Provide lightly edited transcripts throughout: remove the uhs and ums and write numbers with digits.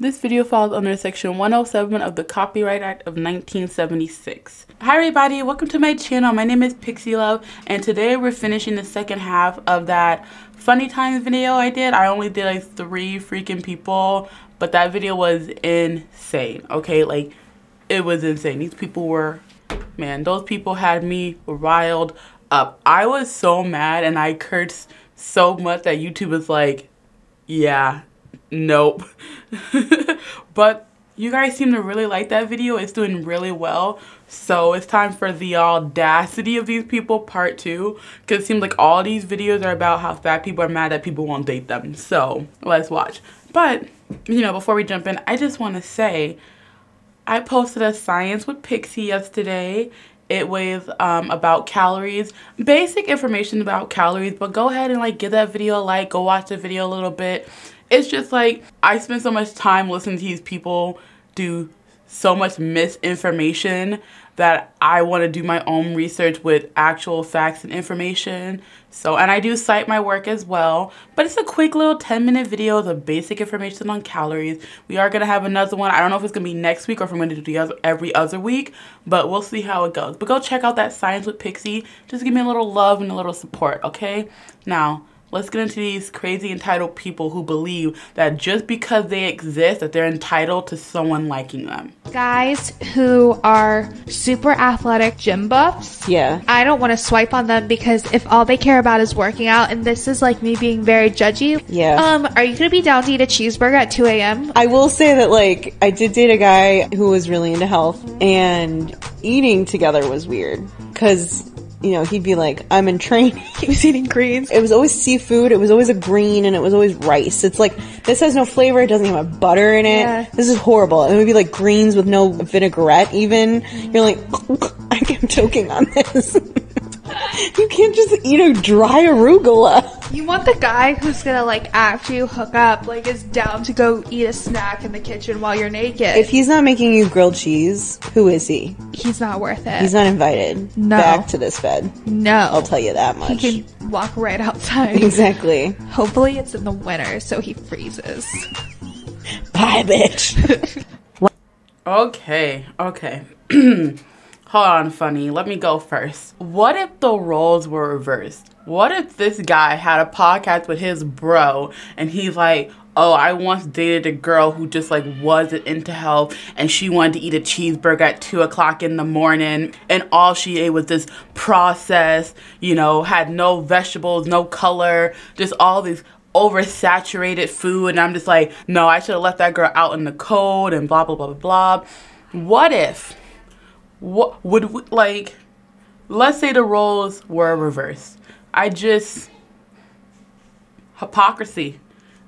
This video falls under Section 107 of the Copyright Act of 1976. Hi everybody, welcome to my channel. My name is Pixie Love, and today we're finishing the second half of that funny times video I did. I only did like 3 freaking people, but that video was insane, okay? Like, it was insane. These people were, man, those people had me riled up. I was so mad and I cursed so much that YouTube was like, yeah, nope. But you guys seem to really like that video. It's doing really well. So it's time for the audacity of these people part 2, because it seems like all these videos are about how fat people are mad that people won't date them. So let's watch. But you know, before we jump in, I just want to say I posted a Science with Pixie yesterday. It was about calories, basic information about calories, but go ahead and like give that video a like, go watch the video a little bit. It's just like, I spend so much time listening to these people do so much misinformation that I want to do my own research with actual facts and information. So, and I do cite my work as well, but it's a quick little 10-minute video of basic information on calories. We are going to have another one. I don't know if it's going to be next week or if I'm going to do every other week, but we'll see how it goes. But go check out that Science with Pixie. Just give me a little love and a little support, okay? Now, let's get into these crazy entitled people who believe that just because they exist that they're entitled to someone liking them. Guys who are super athletic gym buffs. Yeah. I don't want to swipe on them because if all they care about is working out, and this is like me being very judgy. Yeah. Are you gonna be down to eat a cheeseburger at 2 a.m.? I will say that, like, I did date a guy who was really into health, and eating together was weird. Because, you know, he'd be like, I'm in training. He was eating greens. It was always seafood, it was always a green, and it was always rice. It's like, this has no flavor, it doesn't even have butter in it. Yeah. This is horrible. And it would be like greens with no vinaigrette even. You're like, I am choking on this. You can't just eat a dry arugula. You want the guy who's gonna like after you hook up, like is down to go eat a snack in the kitchen while you're naked. If he's not making you grilled cheese, who is he? He's not worth it. He's not invited back to this bed. No. I'll tell you that much. He can walk right outside. Exactly. Hopefully it's in the winter so he freezes. Bye, bitch. Okay. Hold on, funny. Let me go first. What if the roles were reversed? What if this guy had a podcast with his bro and he's like, oh, I once dated a girl who just like wasn't into health and she wanted to eat a cheeseburger at 2 o'clock in the morning and all she ate was this processed, you know, had no vegetables, no color, just all these oversaturated food. And I'm just like, no, I should have left that girl out in the cold and blah, blah, blah, blah, blah. What if? What would we, like, let's say the roles were reversed. Hypocrisy,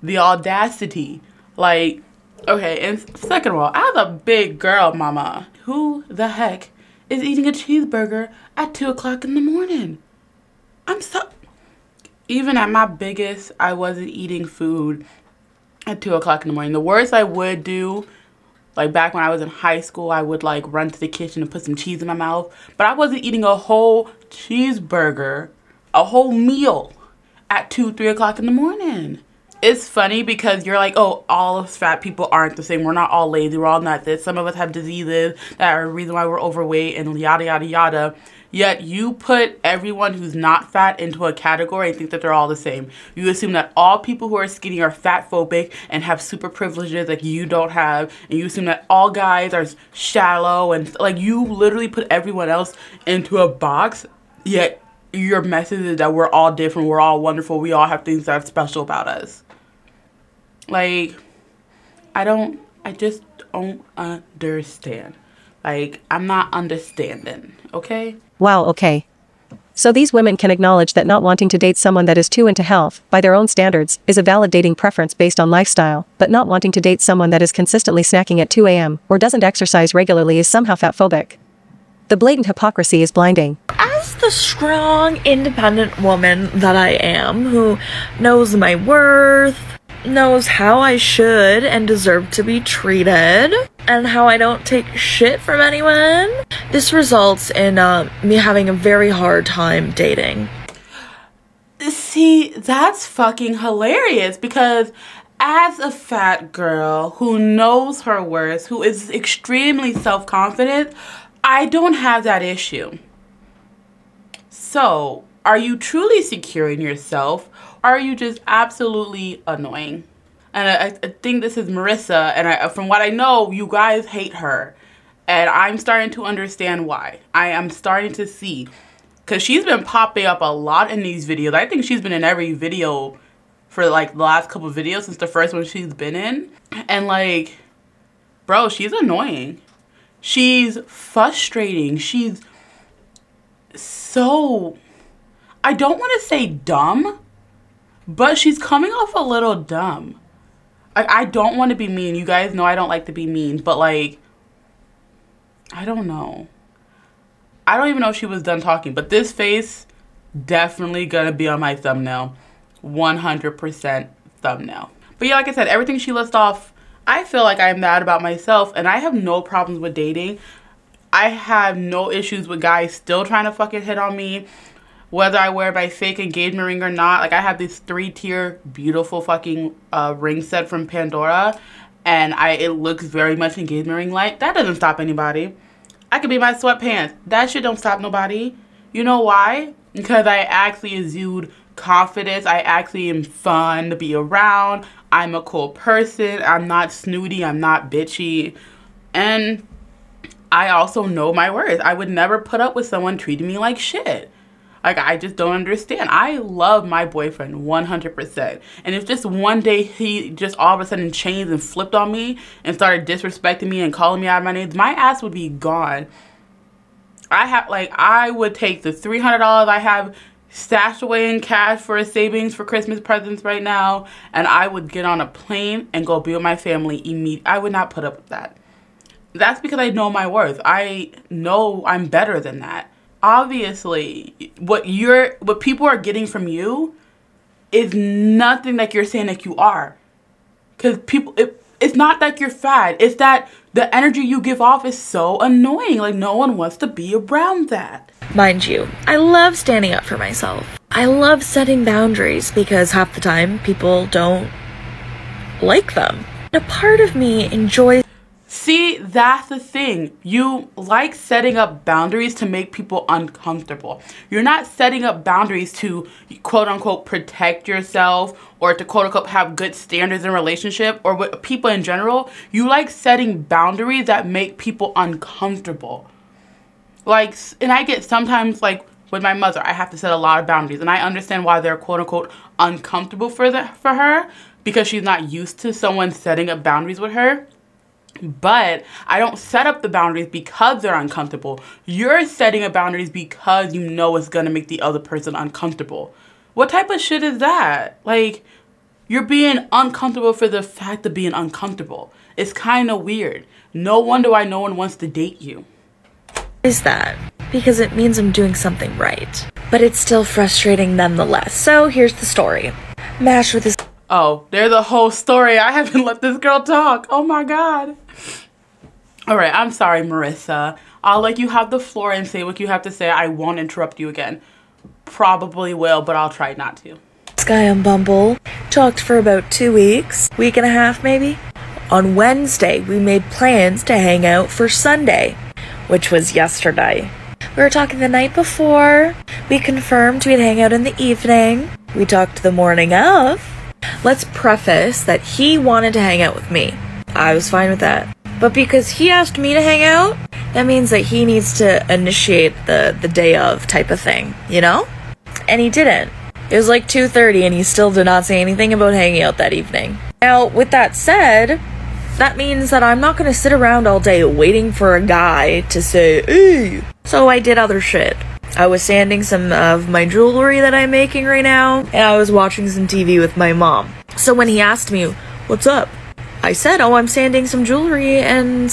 the audacity, like, okay, and second of all, as a big girl mama, who the heck is eating a cheeseburger at 2 o'clock in the morning? Even at my biggest, I wasn't eating food at 2 o'clock in the morning. The worst I would do, like back when I was in high school, I would like run to the kitchen and put some cheese in my mouth. But I wasn't eating a whole cheeseburger, a whole meal at 2, 3 o'clock in the morning. It's funny because you're like, oh, all of fat people aren't the same. We're not all lazy. We're all not this. Some of us have diseases that are the reason why we're overweight and yada, yada, yada. Yet you put everyone who's not fat into a category and think that they're all the same. You assume that all people who are skinny are fat phobic and have super privileges like you don't have. And you assume that all guys are shallow and like you literally put everyone else into a box. Yet your message is that we're all different. We're all wonderful. We all have things that are special about us. Like, I just don't understand. Like, I'm not understanding, okay? Wow, okay. So these women can acknowledge that not wanting to date someone that is too into health, by their own standards, is a valid dating preference based on lifestyle, but not wanting to date someone that is consistently snacking at 2 a.m. or doesn't exercise regularly is somehow fatphobic. The blatant hypocrisy is blinding. As the strong, independent woman that I am, who knows my worth, knows how I should and deserve to be treated, and how I don't take shit from anyone, this results in me having a very hard time dating. See, that's fucking hilarious because as a fat girl who knows her worth, who is extremely self-confident, I don't have that issue. So, are you truly secure in yourself, or are you just absolutely annoying? And I think this is Marissa, and from what I know, you guys hate her. And I'm starting to understand why. I am starting to see. Because she's been popping up a lot in these videos. I think she's been in every video for like the last couple of videos since the first one she's been in. And like, bro, she's annoying. She's frustrating. She's so, I don't want to say dumb, but she's coming off a little dumb. I don't want to be mean. You guys know I don't like to be mean, but like, I don't know. I don't even know if she was done talking, but this face definitely gonna be on my thumbnail. 100% thumbnail. But yeah, like I said, everything she lists off, I feel like I'm mad about myself, and I have no problems with dating. I have no issues with guys still trying to fucking hit on me, whether I wear my fake engagement ring or not. Like, I have this 3-tier beautiful fucking ring set from Pandora, and it looks very much engagement ring like. That doesn't stop anybody. I could be my sweatpants. That shit don't stop nobody. You know why? Because I actually exude confidence. I actually am fun to be around. I'm a cool person. I'm not snooty. I'm not bitchy. And I also know my worth. I would never put up with someone treating me like shit. Like, I just don't understand. I love my boyfriend 100%. And if just one day he just all of a sudden changed and flipped on me and started disrespecting me and calling me out of my names, my ass would be gone. I would take the $300 I have stashed away in cash for a savings for Christmas presents right now, and I would get on a plane and go be with my family immediately. I would not put up with that. That's because I know my worth. I know I'm better than that. Obviously, what people are getting from you is nothing like you're saying like you are. Because it's not that you're fat. It's that the energy you give off is so annoying. Like, no one wants to be around that. Mind you, I love standing up for myself. I love setting boundaries because half the time people don't like them. A part of me enjoys. See, that's the thing. You like setting up boundaries to make people uncomfortable. You're not setting up boundaries to quote unquote protect yourself or to quote unquote have good standards in relationship or with people in general. You like setting boundaries that make people uncomfortable. Like, and I get sometimes like with my mother, I have to set a lot of boundaries, and I understand why they're quote unquote uncomfortable for her because she's not used to someone setting up boundaries with her. But I don't set up the boundaries because they're uncomfortable. You're setting up boundaries because you know it's going to make the other person uncomfortable. What type of shit is that? Like, you're being uncomfortable for the fact of being uncomfortable. It's kind of weird. No wonder why no one wants to date you. Is that because it means I'm doing something right. But it's still frustrating nonetheless. So here's the story. Mash with his... Oh, there's a whole story. I haven't let this girl talk. Oh my God. All right, I'm sorry, Marissa. I'll let you have the floor and say what you have to say. I won't interrupt you again. Probably will, but I'll try not to. This guy on Bumble talked for about 2 weeks, week and a half maybe. On Wednesday, we made plans to hang out for Sunday, which was yesterday. We were talking the night before. We confirmed we'd hang out in the evening. We talked the morning of. Let's preface that he wanted to hang out with me. I was fine with that. But because he asked me to hang out, that means that he needs to initiate the day of type of thing, you know? And he didn't. It was like 2:30 and he still did not say anything about hanging out that evening. Now, with that said, that means that I'm not gonna sit around all day waiting for a guy to say, hey. So I did other shit. I was sanding some of my jewelry that I'm making right now, and I was watching some TV with my mom. So when he asked me, what's up? I said, oh, I'm sanding some jewelry and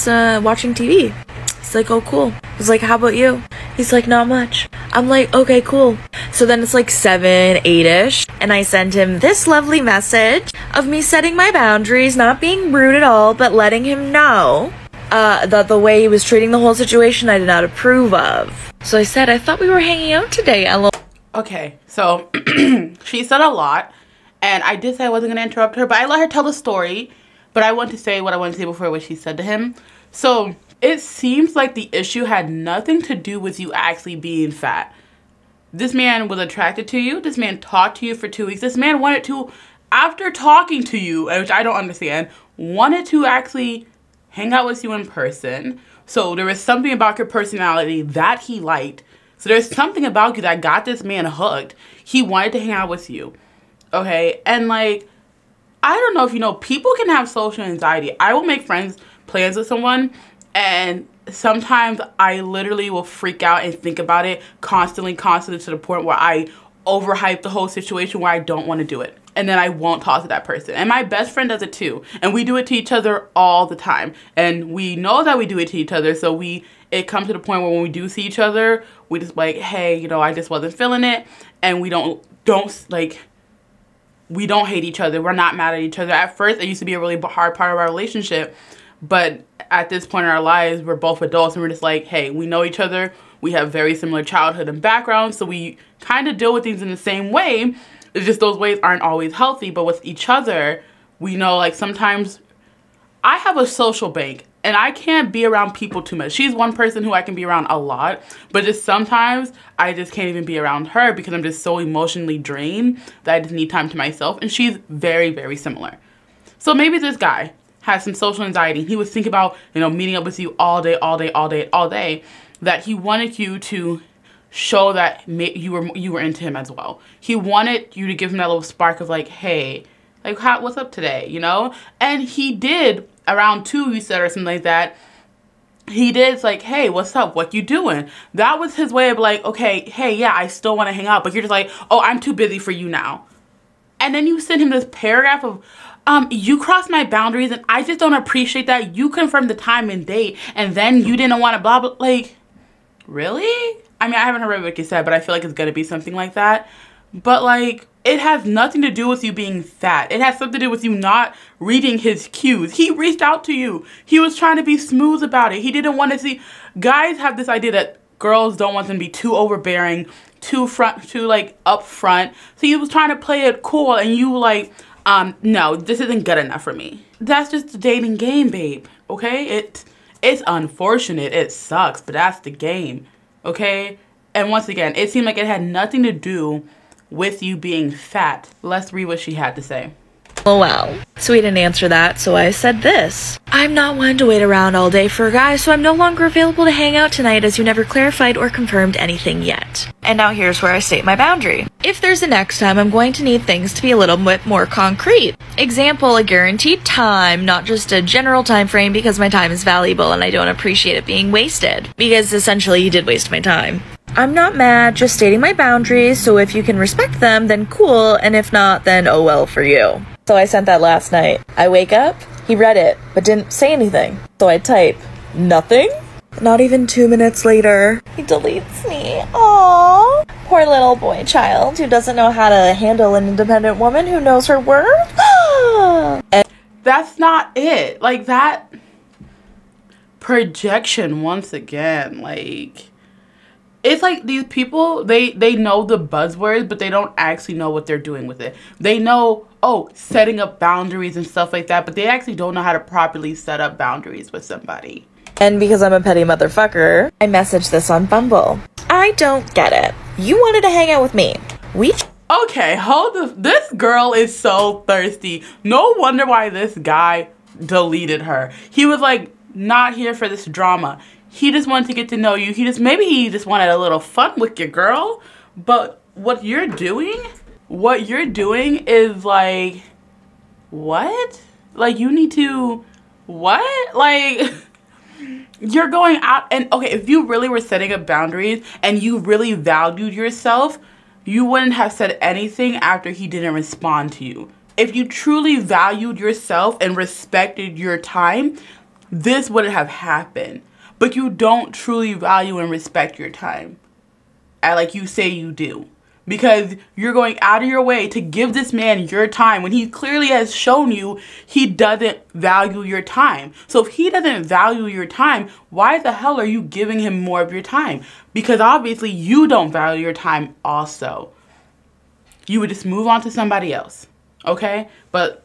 watching TV. He's like, oh, cool. I was like, how about you? He's like, not much. I'm like, okay, cool. So then it's like 7, 8-ish, and I sent him this lovely message of me setting my boundaries, not being rude at all, but letting him know that the way he was treating the whole situation I did not approve of. So I said, I thought we were hanging out today. Okay, so she said a lot, And I did say I wasn't going to interrupt her, but I let her tell the story. But I want to say what I want to say before what she said to him. So it seems like the issue had nothing to do with you actually being fat. This man was attracted to you. This man talked to you for 2 weeks. This man wanted to, after talking to you, which I don't understand, wanted to actually hang out with you in person. So there was something about your personality that he liked. So there's something about you that got this man hooked. He wanted to hang out with you. Okay? And like, I don't know if you know, people can have social anxiety. I will make plans with someone, and sometimes I literally will freak out and think about it constantly to the point where I overhype the whole situation where I don't want to do it. And then I won't talk to that person. And my best friend does it too. And we do it to each other all the time. And we know that we do it to each other. So it comes to the point where when we do see each other, we just like, hey, you know, I just wasn't feeling it. And we don't hate each other. We're not mad at each other. At first, it used to be a really hard part of our relationship. But at this point in our lives, we're both adults and we're just like, hey, we know each other. We have very similar childhood and backgrounds. So we kind of deal with things in the same way. It's just those ways aren't always healthy. But with each other, we know like sometimes I have a social bank and I can't be around people too much. She's one person who I can be around a lot. But just sometimes I just can't even be around her because I'm just so emotionally drained that I just need time to myself. And she's very, very similar. So maybe this guy has some social anxiety. He was thinking about, you know, meeting up with you all day, that he wanted you to show that you were into him as well. He wanted you to give him that little spark of like, hey, like, what's up today, you know? And he did around 2, you said, or something like that. He did, it's like, hey, what's up? What you doing? That was his way of like, okay, hey, yeah, I still want to hang out. But you're just like, oh, I'm too busy for you now. And then you send him this paragraph of, you crossed my boundaries and I just don't appreciate that. You confirmed the time and date and then you didn't want to blah, blah. Like, really? I mean, I haven't heard what you said, but I feel like it's going to be something like that. But like, it has nothing to do with you being fat. It has something to do with you not reading his cues. He reached out to you. He was trying to be smooth about it. He didn't want to see. Guys have this idea that girls don't want them to be too overbearing, too like up front. So he was trying to play it cool and you like, no, this isn't good enough for me. That's just the dating game, babe. Okay? It's unfortunate. It sucks, but that's the game. Okay? And once again, it seemed like it had nothing to do with you being fat. Let's read what she had to say. Oh well. So he didn't answer that, so I said this. I'm not one to wait around all day for a guy, so I'm no longer available to hang out tonight as you never clarified or confirmed anything yet. And now here's where I state my boundary. If there's a next time, I'm going to need things to be a little bit more concrete. Example, a guaranteed time, not just a general time frame because my time is valuable and I don't appreciate it being wasted. Because essentially you did waste my time. I'm not mad, just stating my boundaries, so if you can respect them, then cool, and if not, then oh well for you. So I sent that last night. I wake up, he read it, but didn't say anything. So I type, nothing? Not even 2 minutes later, he deletes me. Aww. Poor little boy child who doesn't know how to handle an independent woman who knows her worth. And that's not it. Like, that projection once again, like, it's like these people, they know the buzzwords, but they don't actually know what they're doing with it. They know, oh, setting up boundaries and stuff like that, but they actually don't know how to properly set up boundaries with somebody. And because I'm a petty motherfucker, I messaged this on Bumble. I don't get it. You wanted to hang out with me. Okay, hold up. This girl is so thirsty. No wonder why this guy deleted her. He was like, not here for this drama. He just wanted to get to know you. Maybe he just wanted a little fun with your girl. But what you're doing is like, what? Like, you need to, what? Like, you're going out and, okay, if you really were setting up boundaries and you really valued yourself, you wouldn't have said anything after he didn't respond to you. If you truly valued yourself and respected your time, this wouldn't have happened. But you don't truly value and respect your time, like you say you do. Because you're going out of your way to give this man your time when he clearly has shown you he doesn't value your time. So if he doesn't value your time, why the hell are you giving him more of your time? Because obviously you don't value your time also. You would just move on to somebody else. Okay? But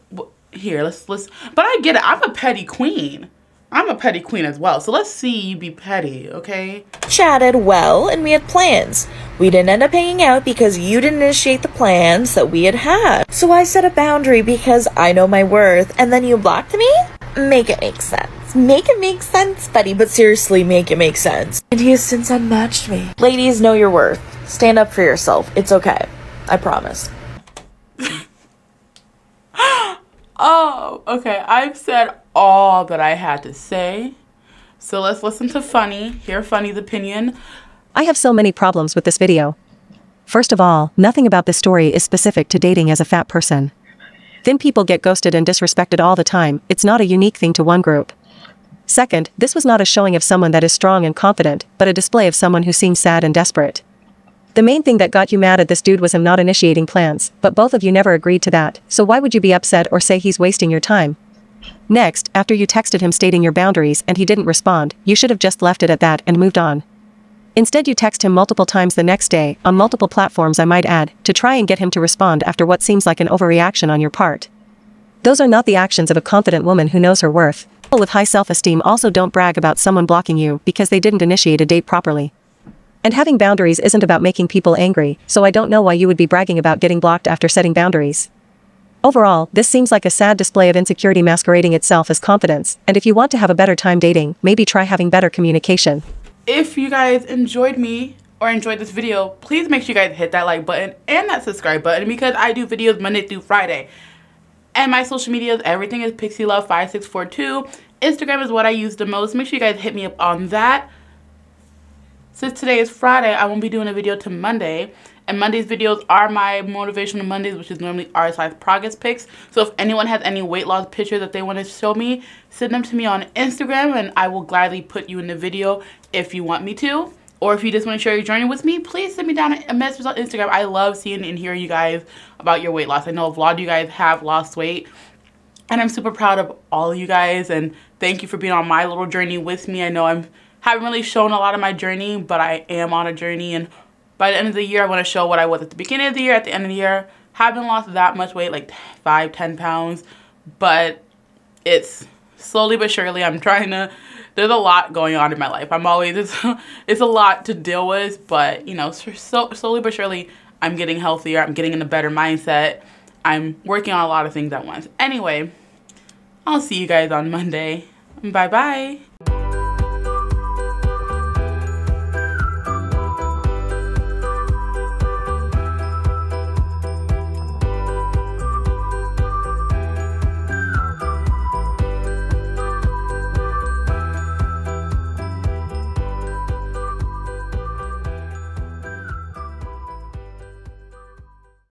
here, let's but I get it. I'm a petty queen. I'm a petty queen as well. So let's see you be petty, okay? Chatted well, and we had plans. We didn't end up hanging out because you didn't initiate the plans that we had had. So I set a boundary because I know my worth, and then you blocked me? Make it make sense. Make it make sense, buddy, but seriously, make it make sense. And he has since unmatched me. Ladies, know your worth. Stand up for yourself. It's okay. I promise. Oh, okay. I've said all that I had to say. So let's listen to Funny. Hear Funny's opinion. I have so many problems with this video. First of all, nothing about this story is specific to dating as a fat person. Thin people get ghosted and disrespected all the time. It's not a unique thing to one group. Second, this was not a showing of someone that is strong and confident, but a display of someone who seems sad and desperate. The main thing that got you mad at this dude was him not initiating plans, but both of you never agreed to that, so why would you be upset or say he's wasting your time? Next, after you texted him stating your boundaries and he didn't respond, you should have just left it at that and moved on. Instead you text him multiple times the next day, on multiple platforms I might add, to try and get him to respond after what seems like an overreaction on your part. Those are not the actions of a confident woman who knows her worth. People with high self-esteem also don't brag about someone blocking you because they didn't initiate a date properly. And having boundaries isn't about making people angry, so I don't know why you would be bragging about getting blocked after setting boundaries. Overall, this seems like a sad display of insecurity masquerading itself as confidence, and if you want to have a better time dating, maybe try having better communication. If you guys enjoyed me or enjoyed this video, please make sure you guys hit that like button and that subscribe button because I do videos Monday through Friday. And my social medias, everything is PixieLove5642. Instagram is what I use the most. Make sure you guys hit me up on that. Since today is Friday, I won't be doing a video till Monday. And Monday's videos are my Motivational Mondays, which is normally R-size progress pics. So if anyone has any weight loss pictures that they want to show me, send them to me on Instagram and I will gladly put you in the video if you want me to. Or if you just want to share your journey with me, please send me down a message on Instagram. I love seeing and hearing you guys about your weight loss. I know a lot of you guys have lost weight. And I'm super proud of all of you guys. And thank you for being on my little journey with me. I know I haven't really shown a lot of my journey, but I am on a journey. And by the end of the year, I want to show what I was at the beginning of the year, at the end of the year. Haven't lost that much weight, like 5-10 pounds. But it's slowly but surely, I'm trying to... There's a lot going on in my life. It's a lot to deal with, but you know, so slowly but surely, I'm getting healthier. I'm getting in a better mindset. I'm working on a lot of things at once. Anyway, I'll see you guys on Monday. Bye-bye.